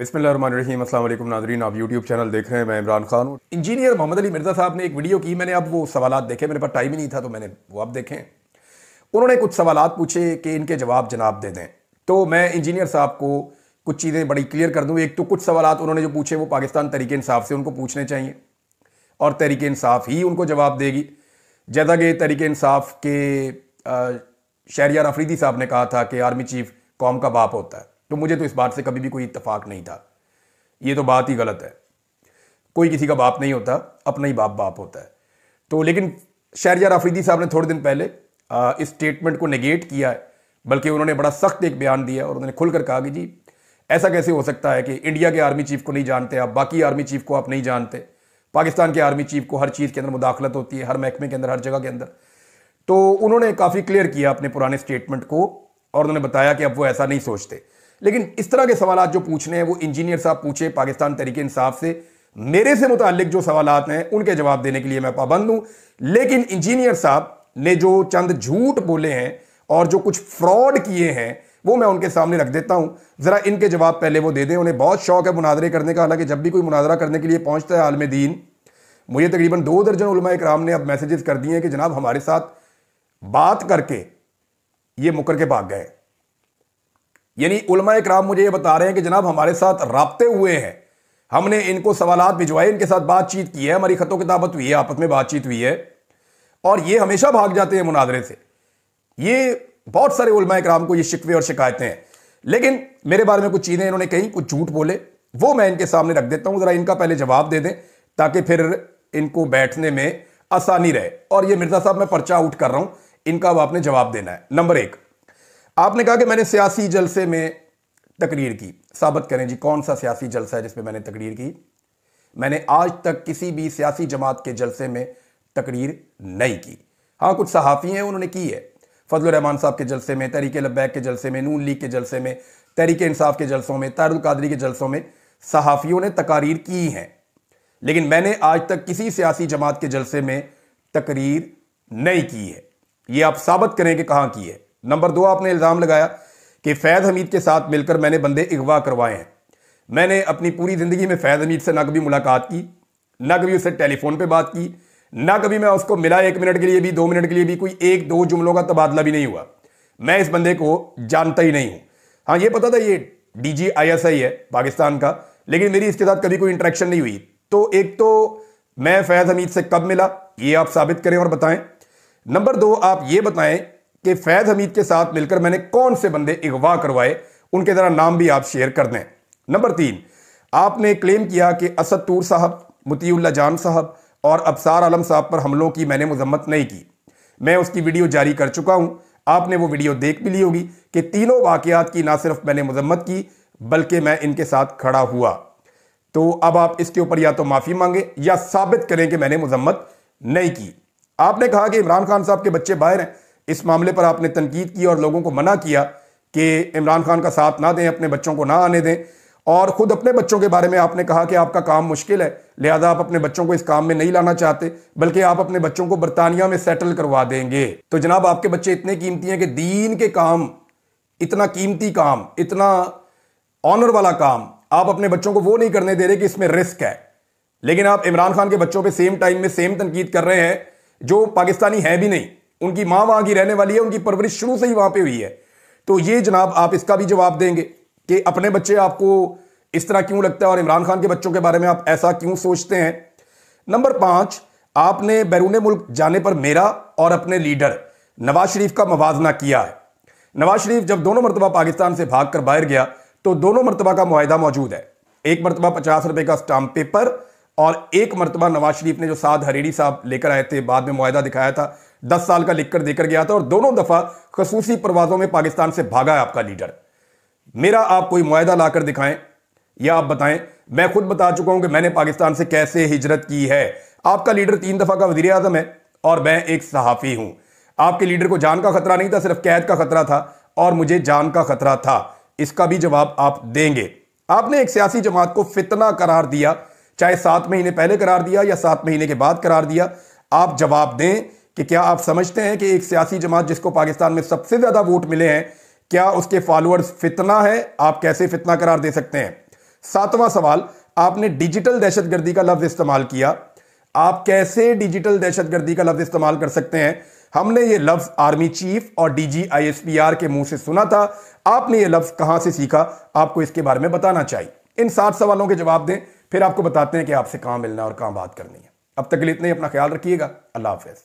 बिस्मिल्लाहिर्रहमानिर्रहीम। अस्सलाम वालेकुम नाज़रीन, आप यूट्यूब चैनल देख रहे हैं। मैं इमरान खान हूँ। इंजीनियर मोहम्मद अली मिर्ज़ा साहब ने एक वीडियो की, मैंने अब वो सवालात देखे, मेरे पास टाइम ही नहीं था तो मैंने वो अब देखे। उन्होंने कुछ सवालात पूछे कि इनके जवाब जनाब दे दें, तो मैं इंजीनियर साहब को कुछ चीज़ें बड़ी क्लियर कर दूँ। एक तो कुछ सवालात उन्होंने जो पूछे वो पाकिस्तान तहरीक इंसाफ से उनको पूछने चाहिए और तहरीक इंसाफ ही उनको जवाब देगी। जैसा कि तहरीक इंसाफ के शहरियार अफरीदी साहब ने कहा था कि आर्मी चीफ कौम का बाप होता है, तो मुझे तो इस बात से कभी भी कोई इत्तेफाक नहीं था। ये तो बात ही गलत है, कोई किसी का बाप नहीं होता, अपना ही बाप बाप होता है। तो लेकिन शहरियार अफरीदी साहब ने थोड़े दिन पहले इस स्टेटमेंट को नेगेट किया है, बल्कि उन्होंने बड़ा सख्त एक बयान दिया और उन्होंने खुलकर कहा कि जी ऐसा कैसे हो सकता है कि इंडिया के आर्मी चीफ को नहीं जानते आप, बाकी आर्मी चीफ को आप नहीं जानते, पाकिस्तान के आर्मी चीफ को हर चीज़ के अंदर मुदाखलत होती है, हर महकमे के अंदर, हर जगह के अंदर। तो उन्होंने काफ़ी क्लियर किया अपने पुराने स्टेटमेंट को और उन्होंने बताया कि अब वो ऐसा नहीं सोचते। लेकिन इस तरह के सवालात जो पूछने हैं वो इंजीनियर साहब पूछे पाकिस्तान तहरीक इंसाफ से। मेरे से मुताल्लिक जो सवालात हैं उनके जवाब देने के लिए मैं पाबंद हूं। लेकिन इंजीनियर साहब ने जो चंद झूठ बोले हैं और जो कुछ फ्रॉड किए हैं वो मैं उनके सामने रख देता हूं। जरा इनके जवाब पहले वो दे दें। उन्हें बहुत शौक है मुनाजरे करने का, हालांकि जब भी कोई मुनाजरा करने के लिए पहुंचता है आलम दीन, मुझे तकरीबन 2 दर्जन उलमा इकराम ने अब मैसेजेस कर दिए हैं कि जनाब हमारे साथ बात करके ये मुकर के भाग गए। यानी उलमा इकराम मुझे ये बता रहे हैं कि जनाब हमारे साथ राब्ते हुए हैं, हमने इनको सवालात भिजवाए, इनके साथ बातचीत की है, हमारी खतो किताबत हुई है, आपस में बातचीत हुई है, और ये हमेशा भाग जाते हैं मुनाजरे से। ये बहुत सारे उलमा इकराम को ये शिकवे और शिकायतें हैं। लेकिन मेरे बारे में कुछ चीज़ें इन्होंने कही, कुछ झूठ बोले, वो मैं इनके सामने रख देता हूं। जरा इनका पहले जवाब दे दें ताकि फिर इनको बैठने में आसानी रहे। और ये मिर्जा साहब मैं पर्चा आउट कर रहा हूं, इनका अब आपने जवाब देना है। नंबर 1, आपने कहा कि मैंने सियासी जलसे में तकरीर की। साबित करें जी कौन सा सियासी जलसा है जिसमें मैंने तकरीर की। मैंने आज तक किसी भी सियासी जमात के जलसे में तकरीर नहीं की। हाँ, कुछ सहाफ़ी हैं उन्होंने की है, फजलुर रहमान साहब के जलसे में, तहरीक लब्बैक के जलसे में, नून लीग के जलसे में, तहरीक इंसाफ के जलसों में, तारुल कादरी के जलसों में सहाफ़ियों ने तकारीर की हैं। लेकिन मैंने आज तक किसी सियासी जमात के जलसे में तकरीर नहीं की है। ये आप साबित करें कि कहाँ की है। नंबर 2, आपने इल्ज़ाम लगाया कि फैज़ हमीद के साथ मिलकर मैंने बंदे अगवा करवाए हैं। मैंने अपनी पूरी ज़िंदगी में फैज़ हमीद से ना कभी मुलाकात की, ना कभी उससे टेलीफोन पे बात की, ना कभी मैं उसको मिला 1 मिनट के लिए भी, 2 मिनट के लिए भी, कोई 1-2 जुमलों का तबादला भी नहीं हुआ। मैं इस बंदे को जानता ही नहीं हूँ। हाँ, ये पता था ये DGISI है पाकिस्तान का, लेकिन मेरी इसके साथ कभी कोई इंटरेक्शन नहीं हुई। तो एक तो मैं फैज़ हमीद से कब मिला ये आप साबित करें और बताएं। नंबर 2, आप ये बताएं कि फैज़ हमीद के साथ मिलकर मैंने कौन से बंदे अगवा करवाए, उनके जरा नाम भी आप शेयर कर दें। नंबर 3, आपने क्लेम किया कि असद तूर साहब, मुतीउल्लाह जान साहब और अबसार आलम साहब पर हमलों की मैंने मजम्मत नहीं की। मैं उसकी वीडियो जारी कर चुका हूं, आपने वो वीडियो देख भी ली होगी कि तीनों वाकयात की ना सिर्फ मैंने मजम्मत की बल्कि मैं इनके साथ खड़ा हुआ। तो अब आप इसके ऊपर या तो माफ़ी मांगे या साबित करें कि मैंने मजम्मत नहीं की। आपने कहा कि इमरान खान साहब के बच्चे बाहर हैं। इस मामले पर आपने तनकीद की और लोगों को मना किया कि इमरान खान का साथ ना दें, अपने बच्चों को ना आने दें, और खुद अपने बच्चों के बारे में आपने कहा कि आपका काम मुश्किल है, लिहाजा आप अपने बच्चों को इस काम में नहीं लाना चाहते, बल्कि आप अपने बच्चों को बरतानिया में सेटल करवा देंगे। तो जनाब आपके बच्चे इतने कीमती हैं कि दीन के काम, इतना कीमती काम, इतना ऑनर वाला काम आप अपने बच्चों को वो नहीं करने दे रहे कि इसमें रिस्क है। लेकिन आप इमरान खान के बच्चों पर सेम टाइम में सेम तनकीद कर रहे हैं जो पाकिस्तानी है भी नहीं, उनकी माँ वहां की रहने वाली है, उनकी परवरिश शुरू से ही वहां पे हुई है। तो ये जनाब आप इसका भी जवाब देंगे कि अपने बच्चे आपको इस तरह क्यों लगता है और इमरान खान के बच्चों के बारे में आप ऐसा क्यों सोचते हैं। नंबर 5, आपने बैरून मुल्क जाने पर मेरा और अपने लीडर नवाज शरीफ का मवाजना किया है। नवाज शरीफ जब दोनों मरतबा पाकिस्तान से भाग कर बाहर गया तो दोनों मरतबा का मुआहिदा मौजूद है। एक मरतबा 50 रुपए का स्टाम्प पेपर और एक मरतबा नवाज शरीफ ने जो साद हरीरी साहब लेकर आए थे, बाद में मुआहिदा दिखाया था, 10 साल का लिखकर देकर गया था, और दोनों दफा खसूसी परवाजों में पाकिस्तान से भागा है आपका लीडर। मेरा आप कोई मुआहिदा लाकर दिखाएं या आप बताएं। मैं खुद बता चुका हूं कि मैंने पाकिस्तान से कैसे हिजरत की है। आपका लीडर 3 दफा का वजीर आजम है और मैं एक सहाफी हूं। आपके लीडर को जान का खतरा नहीं था, सिर्फ कैद का खतरा था, और मुझे जान का खतरा था। इसका भी जवाब आप देंगे। आपने एक सियासी जमात को फितना करार दिया, चाहे 7 महीने पहले करार दिया या 7 महीने के बाद करार दिया। आप जवाब दें कि क्या आप समझते हैं कि एक सियासी जमात जिसको पाकिस्तान में सबसे ज्यादा वोट मिले हैं, क्या उसके फॉलोअर्स फितना है? आप कैसे फितना करार दे सकते हैं? 7वां सवाल, आपने डिजिटल दहशतगर्दी का लफ्ज इस्तेमाल किया। आप कैसे डिजिटल दहशतगर्दी का लफ्ज इस्तेमाल कर सकते हैं? हमने ये लफ्ज आर्मी चीफ और डीजी आईएसपीआर के मुंह से सुना था। आपने ये लफ्ज कहां से सीखा? आपको इसके बारे में बताना चाहिए। इन 7 सवालों के जवाब दें, फिर आपको बताते हैं कि आपसे कहां मिलना है और कहां बात करनी है। अब तक के लिए इतना ही। अपना ख्याल रखिएगा। अल्लाह हाफिज।